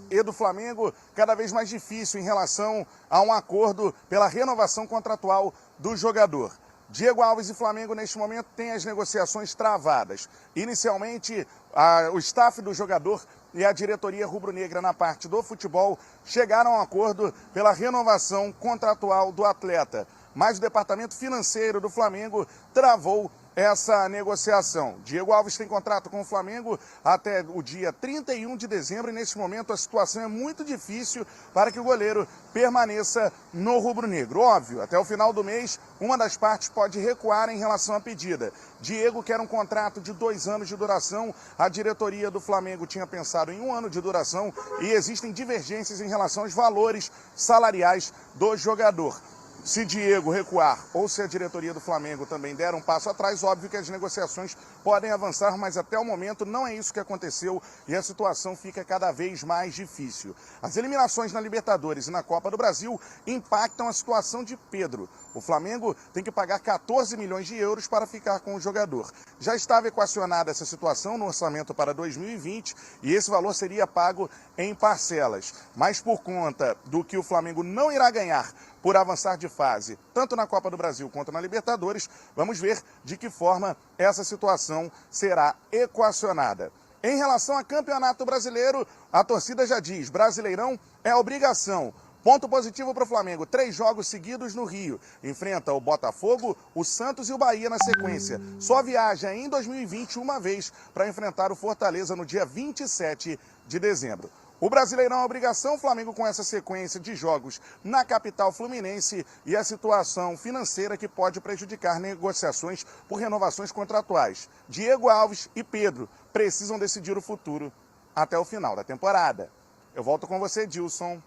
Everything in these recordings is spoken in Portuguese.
E do Flamengo cada vez mais difícil em relação a um acordo pela renovação contratual do jogador. Diego Alves e Flamengo neste momento têm as negociações travadas. Inicialmente, o staff do jogador e a diretoria rubro-negra na parte do futebol chegaram a um acordo pela renovação contratual do atleta. Mas o departamento financeiro do Flamengo travou essa negociação. Diego Alves tem contrato com o Flamengo até o dia 31 de dezembro e neste momento a situação é muito difícil para que o goleiro permaneça no rubro-negro. Óbvio, até o final do mês, uma das partes pode recuar em relação à pedida. Diego quer um contrato de 2 anos de duração, a diretoria do Flamengo tinha pensado em 1 ano de duração e existem divergências em relação aos valores salariais do jogador. Se Diego recuar ou se a diretoria do Flamengo também der um passo atrás, óbvio que as negociações podem avançar, mas até o momento não é isso que aconteceu e a situação fica cada vez mais difícil. As eliminações na Libertadores e na Copa do Brasil impactam a situação de Pedro. O Flamengo tem que pagar 14 milhões de euros para ficar com o jogador. Já estava equacionada essa situação no orçamento para 2020 e esse valor seria pago em parcelas. Mas por conta do que o Flamengo não irá ganhar por avançar de fase, tanto na Copa do Brasil quanto na Libertadores, vamos ver de que forma essa situação será equacionada. Em relação ao Campeonato Brasileiro, a torcida já diz, Brasileirão é obrigação. Ponto positivo para o Flamengo, 3 jogos seguidos no Rio. Enfrenta o Botafogo, o Santos e o Bahia na sequência. Só viaja em 2020 uma vez para enfrentar o Fortaleza no dia 27 de dezembro. O Brasileirão é uma obrigação, o Flamengo com essa sequência de jogos na capital fluminense e a situação financeira que pode prejudicar negociações por renovações contratuais. Diego Alves e Pedro precisam decidir o futuro até o final da temporada. Eu volto com você, Dilson,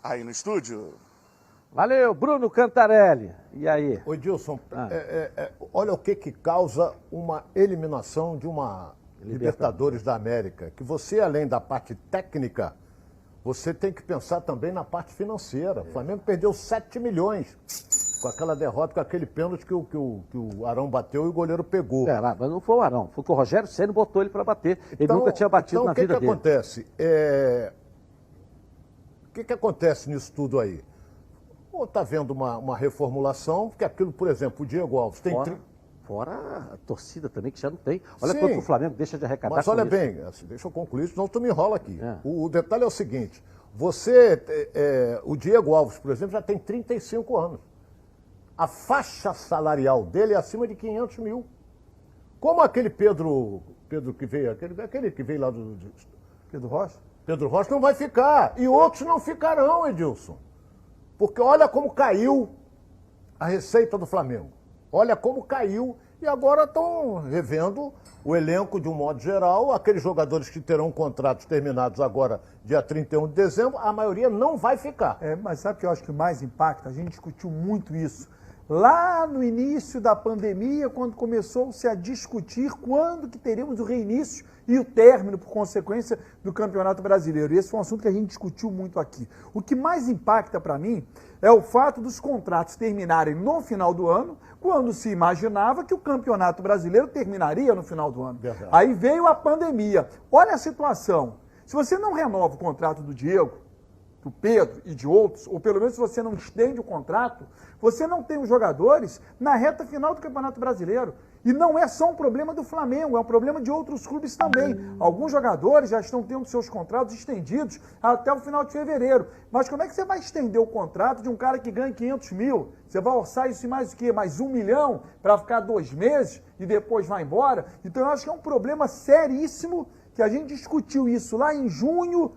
aí no estúdio. Valeu, Bruno Cantarelli. E aí? Ô, Dilson, olha o que causa uma eliminação de uma Libertadores da América, que você, além da parte técnica, você tem que pensar também na parte financeira. O Flamengo perdeu 7 milhões com aquela derrota, com aquele pênalti que o Arão bateu e o goleiro pegou. Mas não foi o Arão, foi que o Rogério Ceni botou ele para bater. Ele nunca tinha batido na vida dele. O que acontece nisso tudo aí? Ou está vendo uma reformulação, porque aquilo, por exemplo, o Diego Alves tem... Fora a torcida também, que já não tem. Olha quanto o Flamengo deixa de arrecadar. Mas olha bem, assim, deixa eu concluir, senão tu me enrola aqui. O detalhe é o seguinte, o Diego Alves, por exemplo, já tem 35 anos. A faixa salarial dele é acima de 500 mil. Como aquele Pedro que veio, aquele que veio lá do... Pedro Rocha? Pedro Rocha não vai ficar. E outros não ficarão, Edilson. Porque olha como caiu a receita do Flamengo. Olha como caiu e agora estão revendo o elenco de um modo geral. Aqueles jogadores que terão contratos terminados agora, dia 31 de dezembro, a maioria não vai ficar. Mas sabe o que eu acho que mais impacta? A gente discutiu muito isso. Lá no início da pandemia, quando começou-se a discutir quando que teríamos o reinício e o término, por consequência, do Campeonato Brasileiro. E esse foi um assunto que a gente discutiu muito aqui. O que mais impacta para mim é o fato dos contratos terminarem no final do ano, quando se imaginava que o Campeonato Brasileiro terminaria no final do ano. Verdade. Aí veio a pandemia. Olha a situação. Se você não renova o contrato do Diego, do Pedro e de outros, ou pelo menos se você não estende o contrato, você não tem os jogadores na reta final do Campeonato Brasileiro. E não é só um problema do Flamengo, é um problema de outros clubes também. Alguns jogadores já estão tendo seus contratos estendidos até o final de fevereiro. Mas como é que você vai estender o contrato de um cara que ganha 500 mil? Você vai orçar isso em mais o quê? Mais 1 milhão para ficar 2 meses e depois vai embora? Então eu acho que é um problema seríssimo que a gente discutiu isso lá em junho,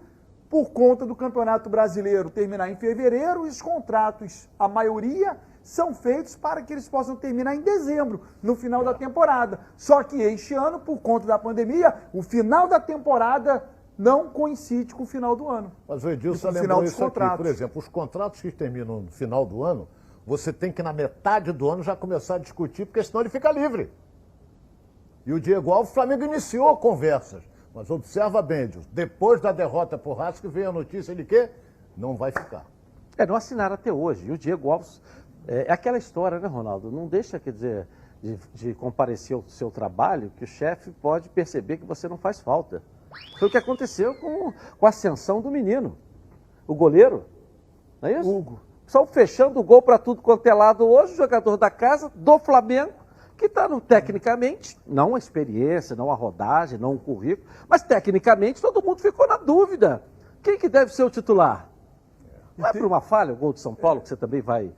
por conta do Campeonato Brasileiro terminar em fevereiro, e os contratos, a maioria, são feitos para que eles possam terminar em dezembro, no final da temporada. Só que este ano, por conta da pandemia, o final da temporada não coincide com o final do ano. Mas o Edilson lembrou isso aqui, por exemplo, os contratos que terminam no final do ano, você tem que na metade do ano já começar a discutir, porque senão ele fica livre. E o Diego Alves, o Flamengo iniciou conversas. Mas observa bem, Edilson, depois da derrota por Racing, veio a notícia de que não vai ficar. Não assinaram até hoje. E o Diego Alves, é aquela história, né, Ronaldo? Não deixa, quer dizer, de comparecer ao seu trabalho, que o chefe pode perceber que você não faz falta. Foi o que aconteceu com a ascensão do menino, o goleiro, não é isso? Hugo. Só fechando o gol para tudo quanto é lado hoje, jogador da casa, do Flamengo, que está tecnicamente, não a experiência, não a rodagem, não o currículo, mas tecnicamente todo mundo ficou na dúvida. Quem que deve ser o titular? Não é por uma falha o gol de São Paulo, que você também vai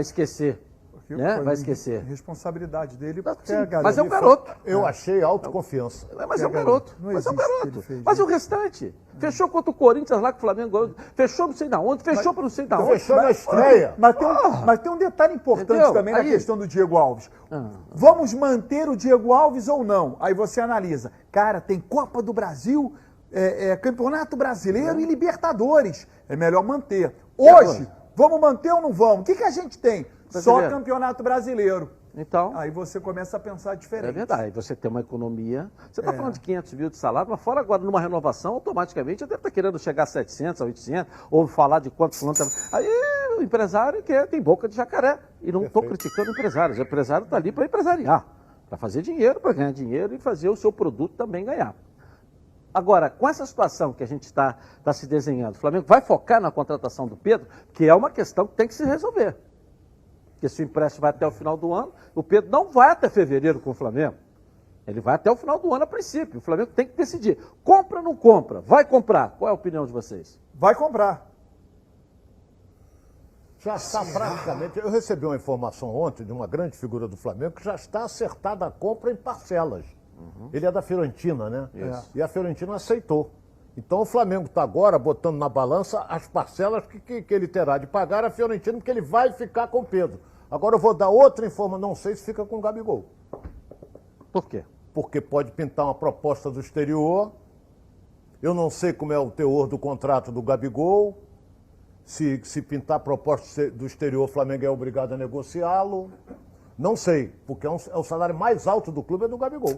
esquecer. Né? Vai esquecer. Responsabilidade dele. Sim, mas é um garoto. Eu achei autoconfiança. Mas é um garoto. Mas é um garoto. Mas e o restante? Fechou contra o Corinthians lá, que o Flamengo fechou não sei da onde, fechou para não sei da onde. Fechou na estreia. Mas tem um detalhe importante Entendeu? também na Aí- questão do Diego Alves. Vamos manter o Diego Alves ou não? Aí você analisa. Cara, tem Copa do Brasil, Campeonato Brasileiro e Libertadores. É melhor manter. Hoje, vamos manter ou não vamos? O que a gente tem? Só Brasileiro. Campeonato Brasileiro. Então, Aí você começa a pensar diferente. é verdade. Você tem uma economia. Você está falando de 500 mil de salário, mas fora agora numa renovação, automaticamente deve estar querendo chegar a 700, a 800, ou falar de quantos. Aí o empresário tem boca de jacaré. E não estou criticando empresários. O empresário está ali para empresariar, para fazer dinheiro, para ganhar dinheiro e fazer o seu produto também ganhar. Agora, com essa situação que a gente está se desenhando, o Flamengo vai focar na contratação do Pedro, que é uma questão que tem que se resolver. Porque se o empréstimo vai até o final do ano, o Pedro não vai até fevereiro com o Flamengo. Ele vai até o final do ano a princípio. O Flamengo tem que decidir. Compra ou não compra? Vai comprar. Qual é a opinião de vocês? Vai comprar. Já está praticamente. Eu recebi uma informação ontem de uma grande figura do Flamengo que já está acertada a compra em parcelas. Ele é da Fiorentina, né? E a Fiorentina aceitou. Então o Flamengo está agora botando na balança as parcelas que ele terá de pagar a Fiorentina, porque ele vai ficar com o Pedro. Agora eu vou dar outra informação, não sei se fica com o Gabigol. Por quê? Porque pode pintar uma proposta do exterior. Eu não sei como é o teor do contrato do Gabigol. Se pintar proposta do exterior, o Flamengo é obrigado a negociá-lo. Não sei, porque é o salário mais alto do clube é do Gabigol.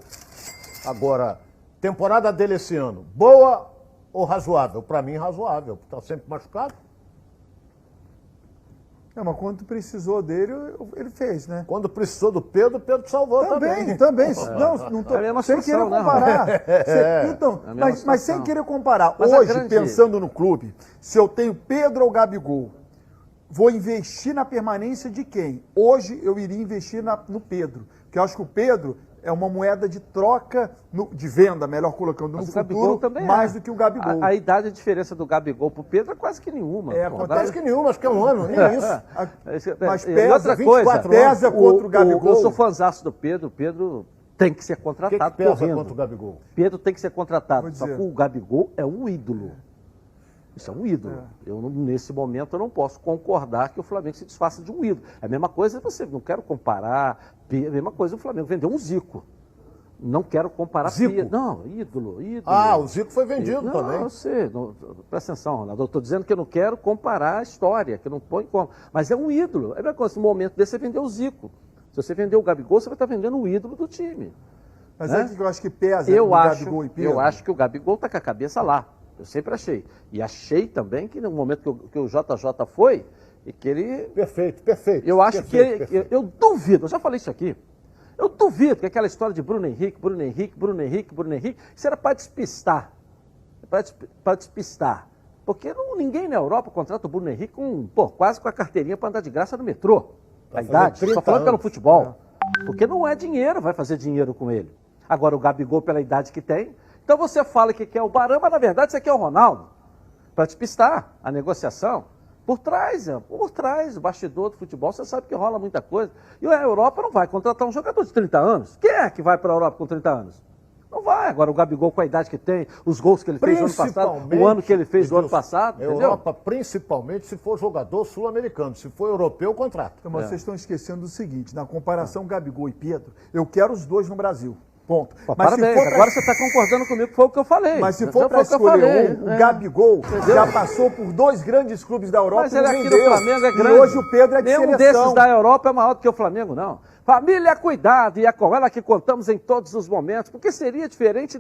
Agora, temporada dele esse ano, boa ou razoável? Para mim, razoável, porque está sempre machucado. Mas quando precisou dele, ele fez, né? Quando precisou do Pedro, o Pedro salvou também. Também. Não tô É a mesma sem querer situação, né, comparar. Então, É a mesma mas sem situação. querer comparar. Mas a Hoje, grande- pensando no clube, se eu tenho Pedro ou Gabigol, vou investir na permanência de quem? Hoje eu iria investir no Pedro, porque eu acho que o Pedro é uma moeda de troca, de venda, melhor colocando, no Mas o Gabigol futuro, também mais é. do que o Gabigol. A idade, a diferença do Gabigol pro Pedro é quase que nenhuma. Acontece que nenhuma, acho que é um ano, nem isso. Mas E pesa, outra 24 coisa, anos. pesa contra o Gabigol. Eu sou fãzaço do Pedro. O Pedro tem que ser O que contratado pesa correndo. contra o Gabigol? Pedro tem que ser contratado. Vou Só dizer. que o Gabigol é um ídolo. Isso é um ídolo. Nesse momento, eu não posso concordar que o Flamengo se desfaça de um ídolo. É a mesma coisa, você não quero comparar. A mesma coisa, o Flamengo vendeu um Zico. Não quero comparar. Zico? Não, ídolo. O Zico foi vendido Não, também. eu sei. Presta atenção, Ronaldo. Eu estou dizendo que eu não quero comparar a história, que eu não põe como. Mas é um ídolo. É a mesma coisa, no momento desse, você vendeu o Zico. Se você vender o Gabigol, você vai estar vendendo o ídolo do time. Mas né? é que eu acho que pesa Eu no acho, Gabigol e Pedro. eu acho que o Gabigol está com a cabeça lá. Eu sempre achei. E achei também que no momento que o JJ foi, e que ele. Perfeito. Eu acho perfeito. que eu duvido, eu já falei isso aqui. Eu duvido que aquela história de Bruno Henrique, isso era para despistar. Para despistar. Porque ninguém na Europa contrata o Bruno Henrique quase com a carteirinha para andar de graça no metrô. A fazendo idade, 30 só falando pelo anos. futebol. Porque não é dinheiro, vai fazer dinheiro com ele. Agora o Gabigol, pela idade que tem. Então você fala que quer o Barão, mas na verdade você quer o Ronaldo. Para despistar a negociação. Por trás, o bastidor do futebol, você sabe que rola muita coisa. E a Europa não vai contratar um jogador de 30 anos. Quem é que vai para a Europa com 30 anos? Não vai. Agora o Gabigol com a idade que tem, os gols que ele fez no ano passado, o ano que ele fez no ano passado, entendeu? Europa, principalmente se for jogador sul-americano. Se for europeu, contrato. Então, mas vocês estão esquecendo do seguinte, na comparação Gabigol e Pedro, eu quero os dois no Brasil. Ponto. Pô, Mas parabéns, se for pra- agora você está concordando comigo que foi o que eu falei. Mas se Já for foi para o que eu falei, escolher o Gabigol já passou por dois grandes clubes da Europa Mas e ele não aqui no vendeu. Flamengo é grande. E hoje o Pedro é de Nenhum seleção. desses da Europa é maior do que o Flamengo, não. Família, cuidado, e é com ela que contamos em todos os momentos, porque seria diferente...